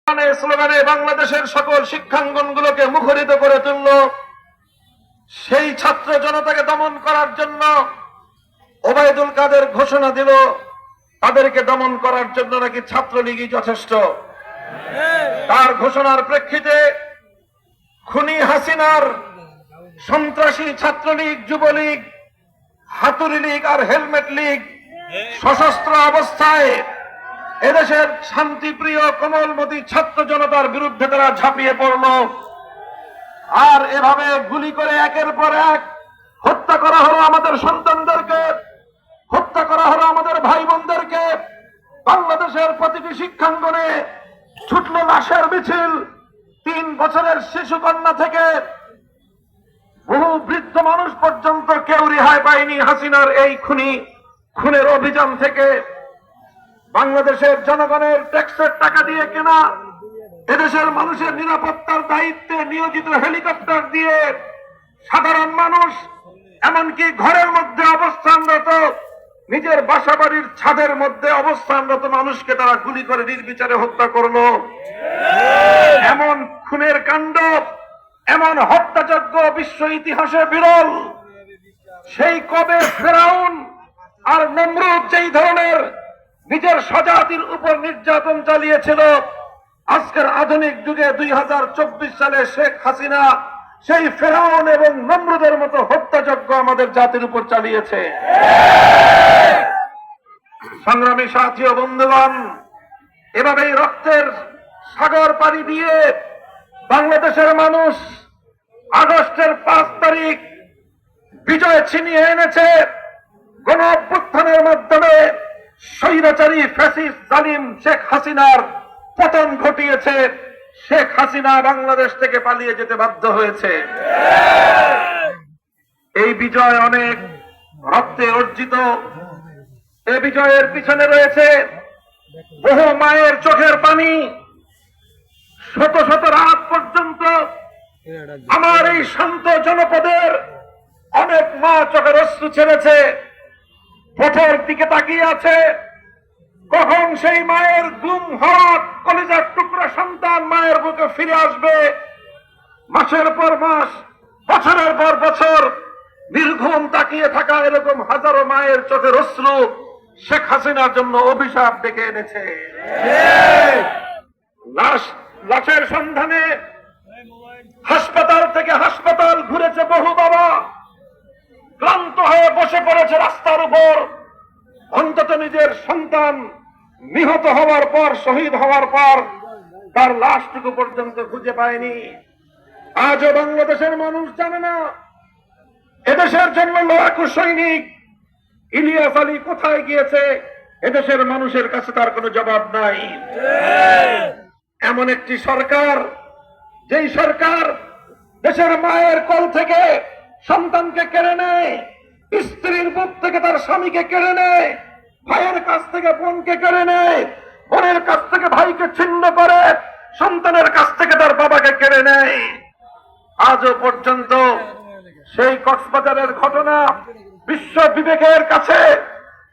স্লোগানে বাংলাদেশের সকল শিক্ষাঙ্গনগুলোকে মুখরিত করে তুলল। সেই ছাত্র জনতাকে দমন করার জন্য ওবায়দুল কাদের ঘোষণা দিল তাদেরকে দমন করার জন্য নাকি ছাত্রলীগই যথেষ্ট। তার ঘোষণার প্রেক্ষিতে খুনি হাসিনার সন্ত্রাসী ছাত্রলীগ, যুবলীগ, হাতুড়ি লীগ আর হেলমেট লীগ সশস্ত্র অবস্থায় এদেশের শান্তিপ্রিয় কোমলমতি ছাত্র জনতার বিরুদ্ধে তারা ঝাঁপিয়ে পড়ল। আর এভাবে গুলি করে একের পর এক হত্যা করা হলো আমাদের সন্তানদেরকে, হত্যা করা হলো আমাদের ভাই বোনদেরকে। বাংলাদেশের প্রতিটি শিক্ষাঙ্গনে ছুটল লাশের মিছিল। 3 বছরের শিশু কন্যা থেকে বহু বৃদ্ধ মানুষ পর্যন্ত কেউ রেহাই পায়নি হাসিনার এই খুনের অভিযান থেকে। বাংলাদেশের জনগণের ট্যাক্সের টাকা দিয়ে কেনা, এদেশের মানুষের নিরাপত্তার দায়িত্বে নিয়োজিত হেলিকপ্টার দিয়ে সাধারণ মানুষ, এমনকি ঘরের মধ্যে অবস্থানরত, নিজের বাসাবাড়ির ছাদের মধ্যে অবস্থানরত মানুষকে তারা গুলি করে নির্বিচারে হত্যা করলো। এমন খুনের কাণ্ড, এমন হত্যাযজ্ঞ বিশ্ব ইতিহাসে বিরল। সেই কবে ফেরাউন আর নমরুদ যেই ধরনের নিজের স্বজাতির উপর নির্যাতন চালিয়েছিল, আজকের আধুনিক যুগে 2024 সালে শেখ হাসিনা সেই ফেরাউন এবং নমরুদের মতো হত্যাযজ্ঞ আমাদের জাতির উপর চালিয়েছে। সংগ্রামী সাথী ও বন্ধুগণ, এভাবেই রক্তের সাগর পাড়ি দিয়ে বাংলাদেশের মানুষ আগস্টের 5 তারিখ বিজয় ছিনিয়ে এনেছে। গণ অভ্যুত্থানের মাধ্যমে স্বৈরাচারী ফ্যাসিস্ট জালিম শেখ হাসিনার পতন ঘটিয়েছে। শেখ হাসিনা বাংলাদেশ থেকে পালিয়ে যেতে বাধ্য হয়েছে। এই বিজয় অনেক রক্তে অর্জিত। এই বিজয়ের পিছনে রয়েছে বহু মায়ের চোখের পানি। শত শত রাত পর্যন্ত আমার এই শান্ত জনপদের অনেক মা চোখের অশ্রু ছেড়েছে, পথের দিকে তাকিয়ে আছে কখন সেই মায়ের গুম হওয়া কলিজার টুকরা সন্তান মায়ের বুকে ফিরে আসবে। মাসের পর মাস, বছরের পর বছর নির্ঘুম তাকিয়ে থাকা এরকম হাজারো মায়ের চোখের অশ্রু শেখ হাসিনার জন্য অভিশাপ ডেকে এনেছে। লাশের সন্ধানে হাসপাতাল থেকে হাসপাতাল ঘুরেছে বহু বাবা, ক্লান্ত হয়ে বসে পড়েছে রাস্তার উপর। অন্তত নিজের সন্তান নিহত হওয়ার পর, শহীদ হওয়ার পর তার লাশটুকু পর্যন্ত খুঁজে পায়নি। আজও বাংলাদেশের মানুষ জানে না এদেশের জন্য লড়াকু সৈনিক ইলিয়াস আলী কোথায় গিয়েছে। এদেশের মানুষের কাছে তার কোনো জবাব নাই। এমন একটি সরকার, যেই সরকার দেশের মায়ের কোল থেকে সন্তানকে কেড়ে নেয়, স্ত্রীর বুক থেকে তার স্বামীকে কেড়ে নেয়, ভাইয়ের কাছ থেকে বোনকে কেড়ে নেয়, বোনের কাছ থেকে ভাইকে ছিন্ন করে, সন্তানের কাছ থেকে তার বাবাকে কেড়ে নেয়। আজও পর্যন্ত সেই কক্সবাজারের ঘটনা বিশ্ব বিবেকের কাছে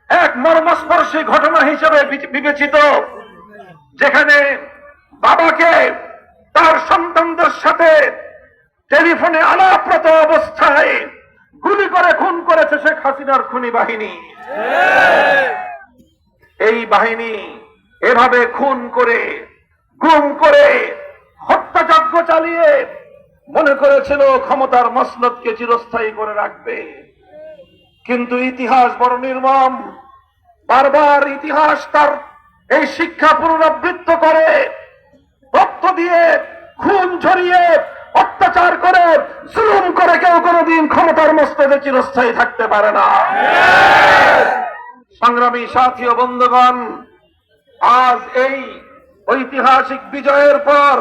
এক মর্মস্পর্শী ঘটনা হিসেবে বিবেচিত, যেখানে বাবাকে তার সন্তানদের সাথে টেলিফোনে আলাপরত অবস্থায় গুলি করে খুন করেছে শেখ হাসিনার খুনি বাহিনী। এই বাহিনী এভাবে খুন করে, গুম করে, হত্যাযজ্ঞ চালিয়ে মনে করেছিল ক্ষমতার মসনদকে চিরস্থায়ী করে রাখবে। কিন্তু ইতিহাস বড় নির্মম। বারবার ইতিহাস তার এই শিক্ষা পুনরাবৃত্ত করে, রক্ত দিয়ে, খুন ঝরিয়ে, অত্যাচার করে, জুলুম করে কেউ কোনোদিন ক্ষমতার মস্তদে চিরস্থায়ী থাকতে পারে না। সংগ্রামী সাথী ও বন্ধুগণ, আজ এই ঐতিহাসিক বিজয়ের পর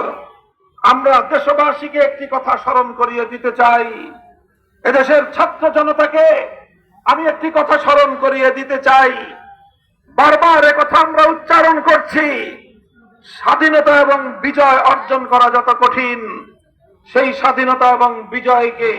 আমরা দেশবাসীকে একটি কথা স্মরণ করিয়ে দিতে চাই। এদেশের ছাত্র জনতাকে আমি একটি কথা স্মরণ করিয়ে দিতে চাই। বারবার একথা আমরা উচ্চারণ করছি, স্বাধীনতা এবং বিজয় অর্জন করা যত কঠিন, সেই স্বাধীনতা এবং বিজয়কে